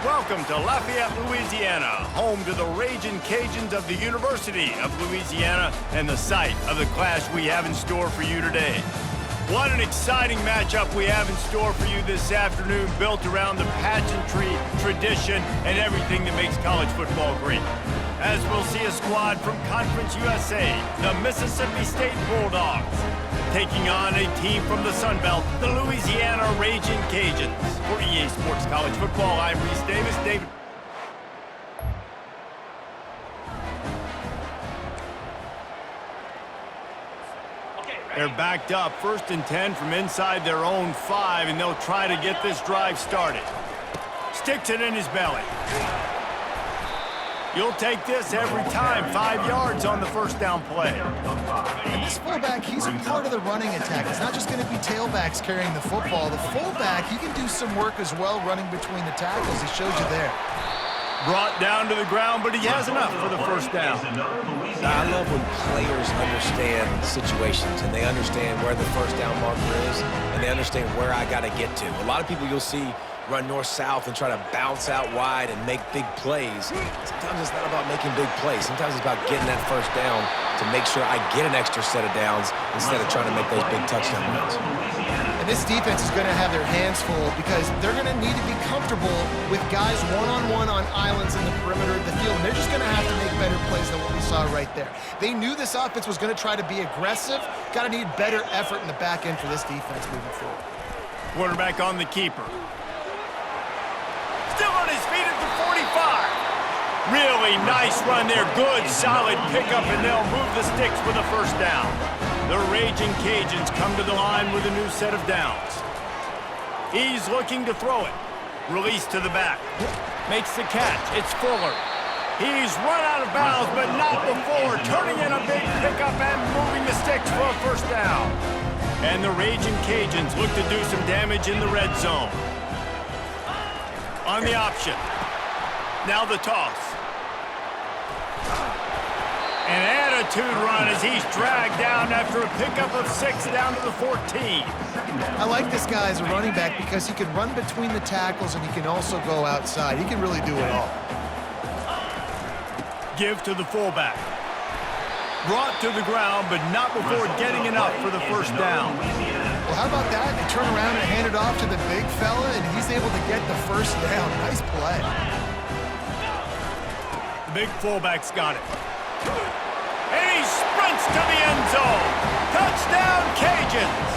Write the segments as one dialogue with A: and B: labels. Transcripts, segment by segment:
A: Welcome to Lafayette, Louisiana, home to the Raging Cajuns of the University of Louisiana and the site of the clash we have in store for you today. What an exciting matchup we have in store for you this afternoon, built around the pageantry, tradition, and everything that makes college football great. As we'll see a squad from Conference USA, the Mississippi State Bulldogs, taking on a team from the Sun Belt, the Louisiana Raging Cajuns. For EA Sports College Football, I'm Reese Davis. David. They're backed up, 1st and 10 from inside their own 5, and they'll try to get this drive started. Sticks it in his belly. You'll take this every time. 5 yards on the first down play.
B: And this fullback, he's a part of the running attack. It's not just going to be tailbacks carrying the football. The fullback, he can do some work as well running between the tackles. He showed you there.
A: Brought down to the ground, but he has enough for the first down.
C: I love when players understand situations and they understand where the first down marker is and they understand where I got to get to. A lot of people you'll see run north-south and try to bounce out wide and make big plays. Sometimes it's not about making big plays. Sometimes it's about getting that first down to make sure I get an extra set of downs instead of trying to make those big touchdown runs.
B: And this defense is going to have their hands full because they're going to need to be comfortable with guys one-on-one on islands in the perimeter of the field. And they're just going to have to make better plays than what we saw right there. They knew this offense was going to try to be aggressive. Got to need better effort in the back end for this defense moving forward.
A: Quarterback on the keeper. Still on his feet at the 45. Really nice run there. Good, solid pickup, and they'll move the sticks with a first down. The Raging Cajuns come to the line with a new set of downs. He's looking to throw it. Release to the back. Makes the catch. It's Fuller. He's run out of bounds, but not before. Turning in a big pickup and moving the sticks for a first down. And the Raging Cajuns look to do some damage in the red zone. On the option. Now the toss. An attitude run as he's dragged down after a pickup of 6 down to the 14.
B: I like this guy as a running back because he can run between the tackles and he can also go outside. He can really do it all.
A: Give to the fullback. Brought to the ground, but not before getting enough for the first down.
B: Well, how about that? They turn around and hand it off to the big fella, and he's able to get the first down. Nice play.
A: The big fullback's got it. And he sprints to the end zone. Touchdown, Cajuns!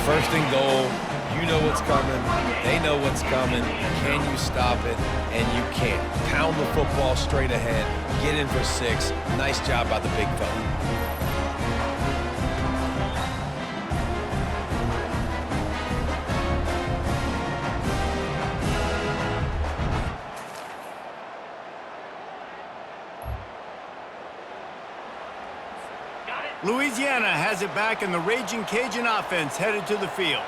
C: First and goal. You know what's coming. They know what's coming. Can you stop it? And you can't. Pound the football straight ahead. Get in for 6. Nice job by the big fella.
A: Louisiana has it back, and the Raging Cajun offense headed to the field.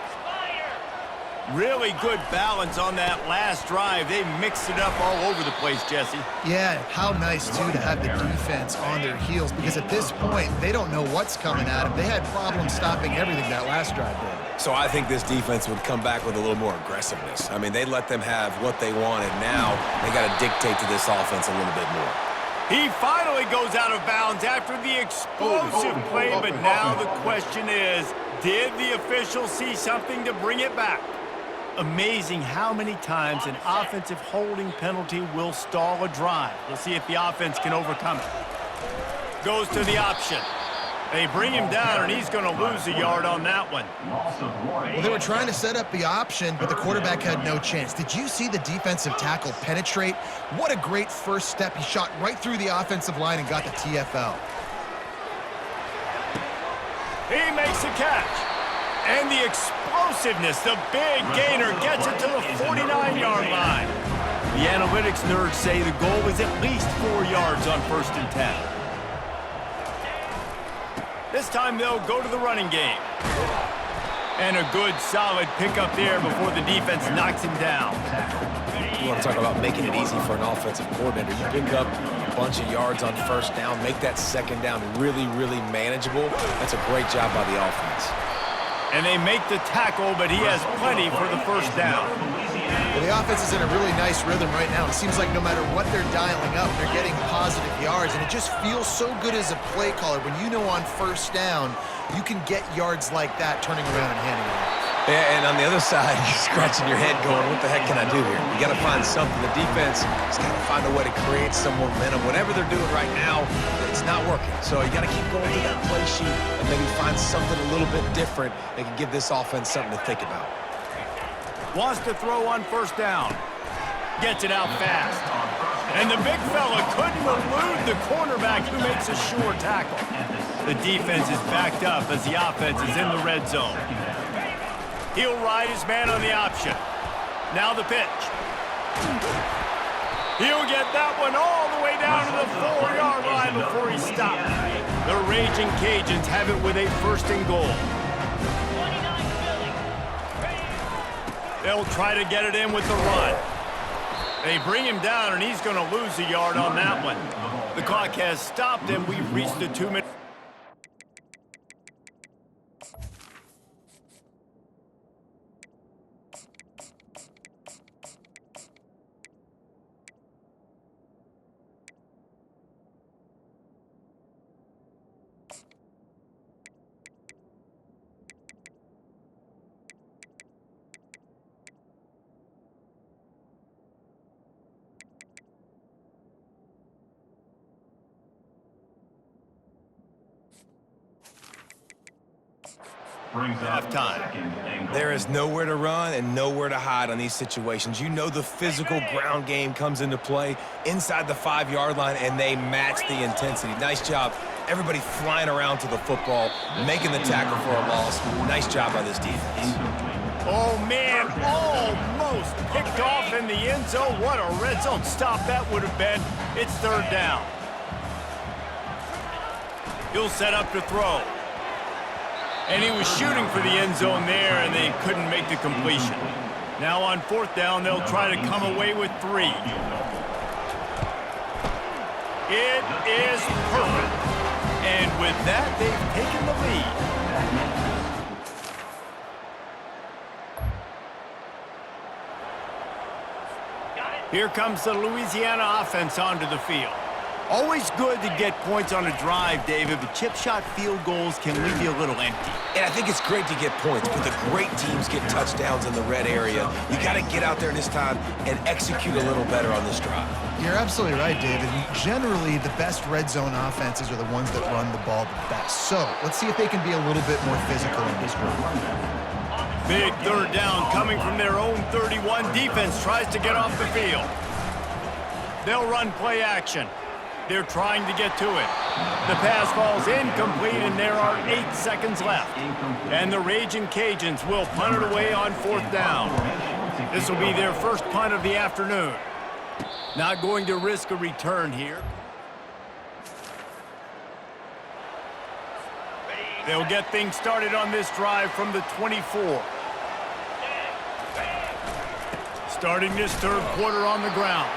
A: Really good balance on that last drive. They mixed it up all over the place, Jesse.
B: Yeah, how nice, too, to have the defense on their heels because at this point, they don't know what's coming at them. They had problems stopping everything that last drive did.
C: So I think this defense would come back with a little more aggressiveness. I mean, they let them have what they wanted. Now they got to dictate to this offense a little bit more.
A: He finally goes out of bounds after the explosive play, but now the question is, did the officials see something to bring it back? Amazing how many times an offensive holding penalty will stall a drive. We'll see if the offense can overcome it. Goes to the option. They bring him down, and he's going to lose a yard on that one.
B: Well, they were trying to set up the option, but the quarterback had no chance. Did you see the defensive tackle penetrate? What a great first step. He shot right through the offensive line and got the TFL.
A: He makes a catch. And the explosiveness, the big gainer gets it to the 49-yard line. The analytics nerds say the goal was at least 4 yards on 1st and 10. This time they'll go to the running game. And a good, solid pickup there before the defense knocks him down.
C: You want to talk about making it easy for an offensive coordinator. You pick up a bunch of yards on first down, make that second down really, really manageable. That's a great job by the offense.
A: And they make the tackle, but he has plenty for the first down.
B: Well, the offense is in a really nice rhythm right now. It seems like no matter what they're dialing up, they're getting positive yards, and it just feels so good as a play caller when you know on first down you can get yards like that turning around and handing it off.
C: Yeah, and on the other side, you're scratching your head going, what the heck can I do here? You got to find something. The defense has got to find a way to create some momentum. Whatever they're doing right now, it's not working. So you got to keep going through that play sheet and maybe find something a little bit different that can give this offense something to think about.
A: Wants to throw on first down. Gets it out fast. And the big fella couldn't elude the cornerback who makes a sure tackle. The defense is backed up as the offense is in the red zone. He'll ride his man on the option. Now the pitch. He'll get that one all the way down to the 4-yard line before he stops. The Raging Cajuns have it with a first and goal. They'll try to get it in with the run. They bring him down, and he's going to lose a yard on that one. The clock has stopped, and we've reached the 2-minute. Halftime.
C: There is nowhere to run and nowhere to hide on these situations. You know the physical ground game comes into play inside the 5-yard line, and they match the intensity. Nice job. Everybody flying around to the football, making the tackle for a loss. Nice job by this defense.
A: Oh, man, almost picked off in the end zone. What a red zone stop that would have been. It's third down. He'll set up to throw. And he was shooting for the end zone there, and they couldn't make the completion. Now on fourth down, they'll try to come away with 3. It is perfect. And with that, they've taken the lead. Here comes the Louisiana offense onto the field. Always good to get points on a drive, David, but chip shot field goals can leave you a little empty.
C: And I think it's great to get points, but the great teams get touchdowns in the red area. You got to get out there this time and execute a little better on this drive.
B: You're absolutely right, David. Generally, the best red zone offenses are the ones that run the ball the best. So let's see if they can be a little bit more physical in this one.
A: Big third down coming from their own 31. Defense tries to get off the field. They'll run play action. They're trying to get to it. The pass falls incomplete, and there are 8 seconds left. And the Raging Cajuns will punt it away on fourth down. This will be their first punt of the afternoon. Not going to risk a return here. They'll get things started on this drive from the 24. Starting this third quarter on the ground.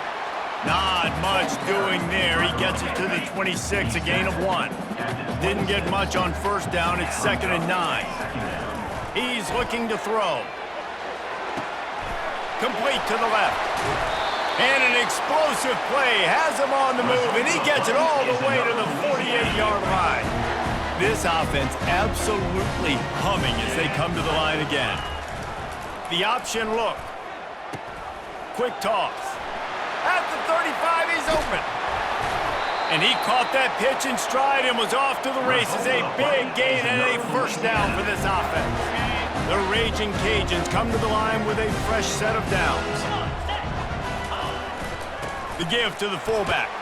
A: Not much doing there. He gets it to the 26, a gain of 1. Didn't get much on first down. It's 2nd and 9. He's looking to throw. Complete to the left. And an explosive play has him on the move, and he gets it all the way to the 48-yard line. This offense absolutely humming as they come to the line again. The option look. Quick toss. At the 35, he's open. And he caught that pitch in stride and was off to the races. A big gain and a first down for this offense. The Raging Cajuns come to the line with a fresh set of downs. The give to the fullback.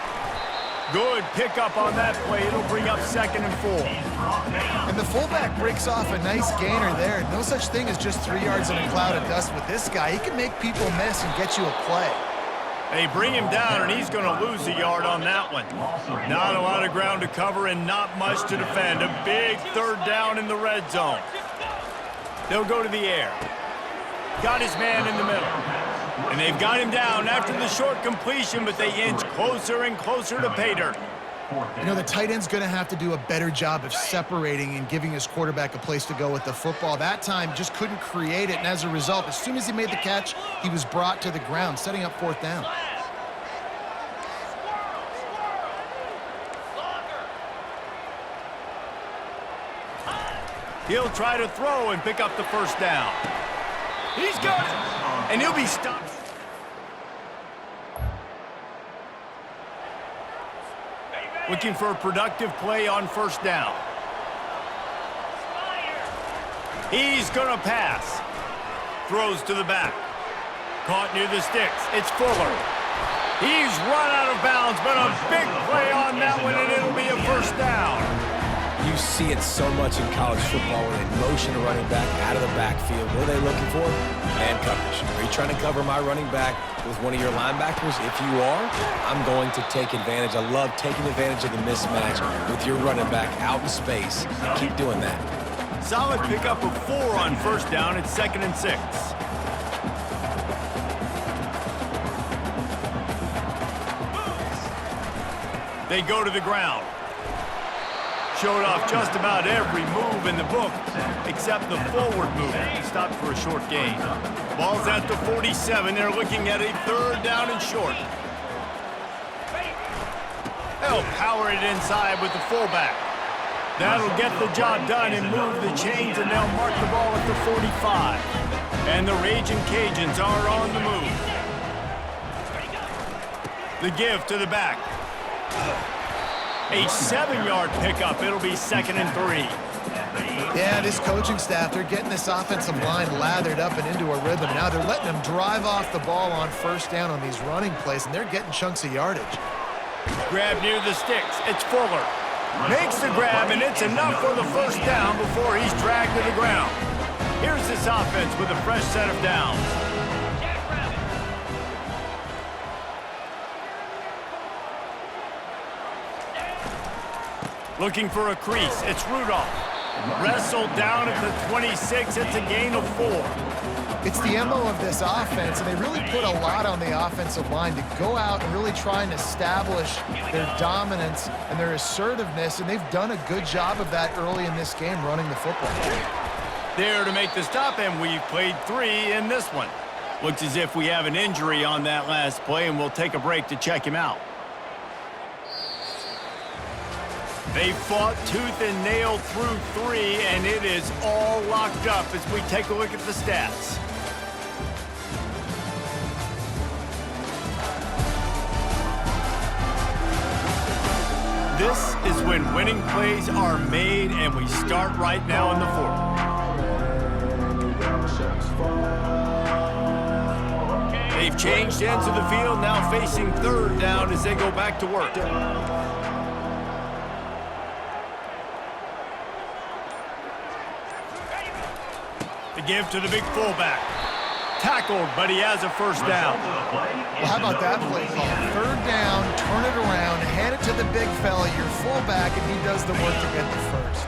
A: Good pickup on that play. It'll bring up 2nd and 4.
B: And the fullback breaks off a nice gainer there. No such thing as just 3 yards in a cloud of dust with this guy. He can make people miss and get you a play.
A: They bring him down, and he's going to lose a yard on that one. Not a lot of ground to cover and not much to defend. A big third down in the red zone. They'll go to the air. Got his man in the middle. And they've got him down after the short completion, but they inch closer and closer to pay dirt.
B: You know, the tight end's going to have to do a better job of separating and giving his quarterback a place to go with the football. That time just couldn't create it, and as a result, as soon as he made the catch, he was brought to the ground, setting up fourth down.
A: He'll try to throw and pick up the first down. He's got it, and he'll be stopped. Looking for a productive play on first down. He's going to pass. Throws to the back. Caught near the sticks. It's Fuller. He's run out of bounds, but a big play on that one, and it'll be a first down.
C: You see it so much in college football when they motion a running back out of the backfield. What are they looking for? Man coverage. Are you trying to cover my running back with one of your linebackers? If you are, I'm going to take advantage. I love taking advantage of the mismatch with your running back out in space. Keep doing that.
A: Solid pickup of 4 on first down. It's 2nd and 6. They go to the ground. Showed off just about every move in the book except the forward move. He stopped for a short gain. Ball's at the 47. They're looking at a 3rd down and short. They'll power it inside with the fullback. That'll get the job done and move the chains, and they'll mark the ball at the 45. And the Raging Cajuns are on the move. The give to the back. A 7-yard pickup. It'll be 2nd and 3.
B: Yeah, this coaching staff, they're getting this offensive line lathered up and into a rhythm. Now they're letting them drive off the ball on first down on these running plays, and they're getting chunks of yardage.
A: Grab near the sticks. It's Fuller. Makes the grab, and it's enough for the first down before he's dragged to the ground. Here's this offense with a fresh set of downs. Looking for a crease. It's Rudolph. Wrestled down at the 26. It's a gain of 4.
B: It's the MO of this offense, and they really put a lot on the offensive line to go out and really try and establish their dominance and their assertiveness, and they've done a good job of that early in this game running the football.
A: There to make the stop, and we've played 3 in this one. Looks as if we have an injury on that last play, and we'll take a break to check him out. They fought tooth and nail through 3, and it is all locked up as we take a look at the stats. This is when winning plays are made, and we start right now in the 4th. They've changed ends of the field, now facing 3rd down as they go back to work. The give to the big fullback. Tackled, but he has a first down.
B: Well, how about that play call? 3rd down, turn it around, hand it to the big fella, your fullback, and he does the work to get the first.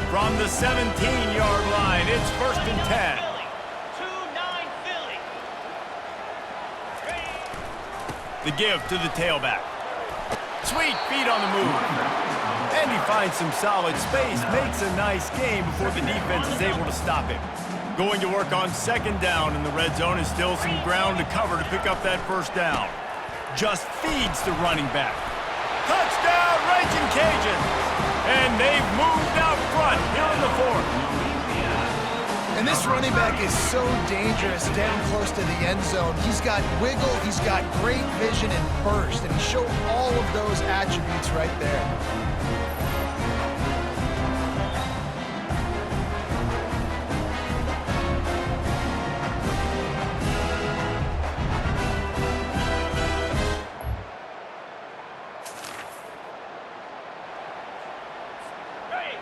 A: From the 17-yard line, it's 1st and 10. The give to the tailback. Sweet feet on the move. And he finds some solid space, makes a nice game before the defense is able to stop him. Going to work on 2nd down in the red zone, and still some ground to cover to pick up that first down. Just feeds the running back. Touchdown, Raging Cajuns! And they've moved out front here in the 4th.
B: And this running back is so dangerous down close to the end zone. He's got wiggle, he's got great vision and burst, and he showed all of those attributes right there.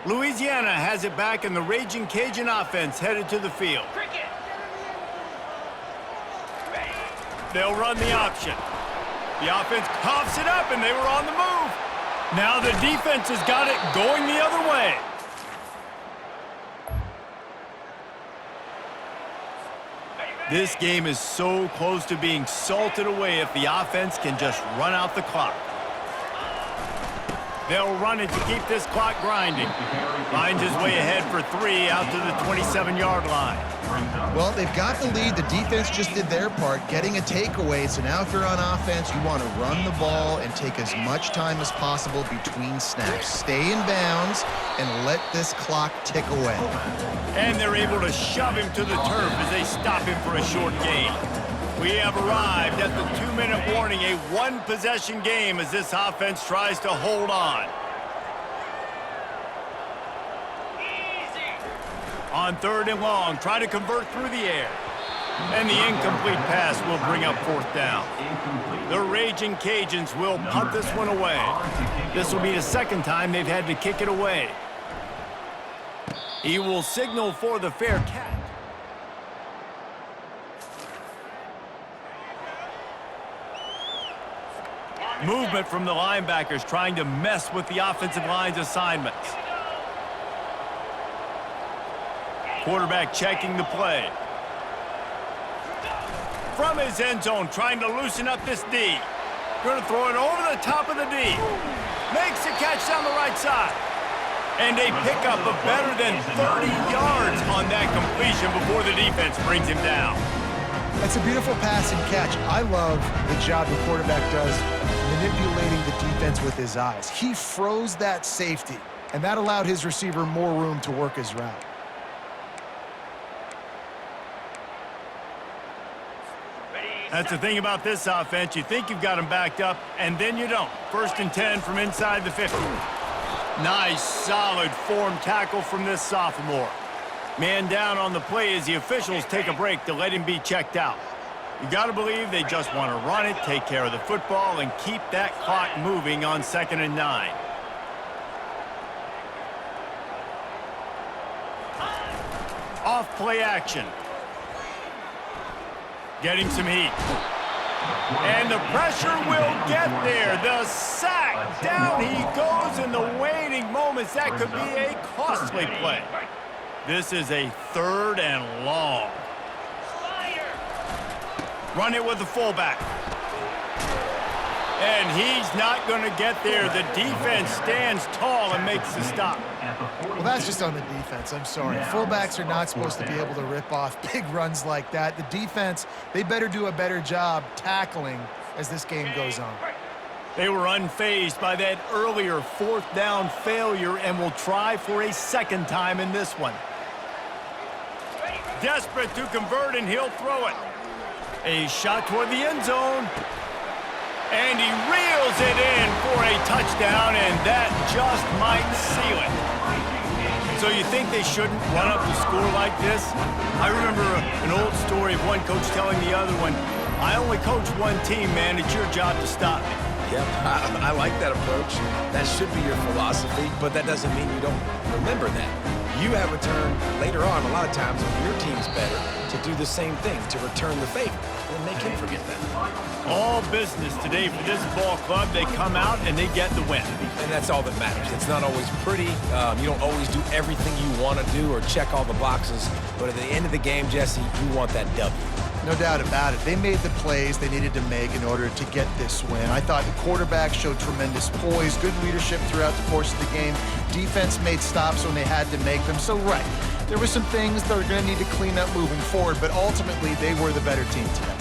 A: Louisiana has it back, and the Raging Cajun offense headed to the field. They'll run the option. The offense coughs it up, and they were on the move. Now the defense has got it going the other way. This game is so close to being salted away if the offense can just run out the clock. They'll run it to keep this clock grinding. Finds his way ahead for 3 out to the 27-yard line.
B: Well, they've got the lead. The defense just did their part, getting a takeaway. So now if you're on offense, you want to run the ball and take as much time as possible between snaps. Stay in bounds and let this clock tick away.
A: And they're able to shove him to the turf as they stop him for a short gain. We have arrived at the 2-minute warning, a one-possession game as this offense tries to hold on. On 3rd and long, try to convert through the air. And the incomplete pass will bring up 4th down. The Raging Cajuns will punt this one away. This will be the 2nd time they've had to kick it away. He will signal for the fair catch. Movement from the linebackers trying to mess with the offensive line's assignments. Quarterback checking the play. From his end zone, trying to loosen up this D. Going to throw it over the top of the D. Makes the catch down the right side. And a pickup of better than 30 yards on that completion before the defense brings him down.
B: That's a beautiful pass and catch. I love the job the quarterback does manipulating the defense with his eyes. He froze that safety, and that allowed his receiver more room to work his route.
A: That's the thing about this offense. You think you've got them backed up, and then you don't. 1st and 10 from inside the 50. Nice, solid form tackle from this sophomore. Man down on the play as the officials take a break to let him be checked out. You got to believe they just want to run it, take care of the football, and keep that clock moving on 2nd and 9. Off play action. Getting some heat. And the pressure will get there. The sack. Down he goes in the waiting moments. That could be a costly play. This is a 3rd and long. Run it with the fullback. And he's not going to get there. The defense stands tall and makes the stop.
B: Well, that's just on the defense. I'm sorry. Fullbacks are not supposed to be able to rip off big runs like that. The defense, they better do a better job tackling as this game goes on.
A: They were unfazed by that earlier 4th down failure and will try for a 2nd time in this one. Desperate to convert, and he'll throw it. A shot toward the end zone. And he reels it in for a touchdown, and that just might seal it. So you think they shouldn't run up the score like this? I remember an old story of one coach telling the other one, I only coach one team, man. It's your job to stop me.
C: Yep, I like that approach. That should be your philosophy, but that doesn't mean you don't remember that. You have a turn later on, a lot of times when your team's better, to do the same thing, to return the favor, and make him forget that.
A: All business today for this ball club. They come out and they get the win.
C: And that's all that matters. It's not always pretty. You don't always do everything you want to do or check all the boxes, but at the end of the game, Jesse, you want that W.
B: No doubt about it. They made the plays they needed to make in order to get this win. I thought the quarterback showed tremendous poise, good leadership throughout the course of the game. Defense made stops when they had to make them. So, right, there were some things they're going to need to clean up moving forward, but ultimately they were the better team today.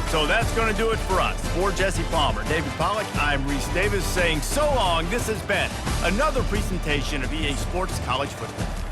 A: So that's going to do it for us. For Jesse Palmer, David Pollack, I'm Reese Davis saying so long. This has been another presentation of EA Sports College Football.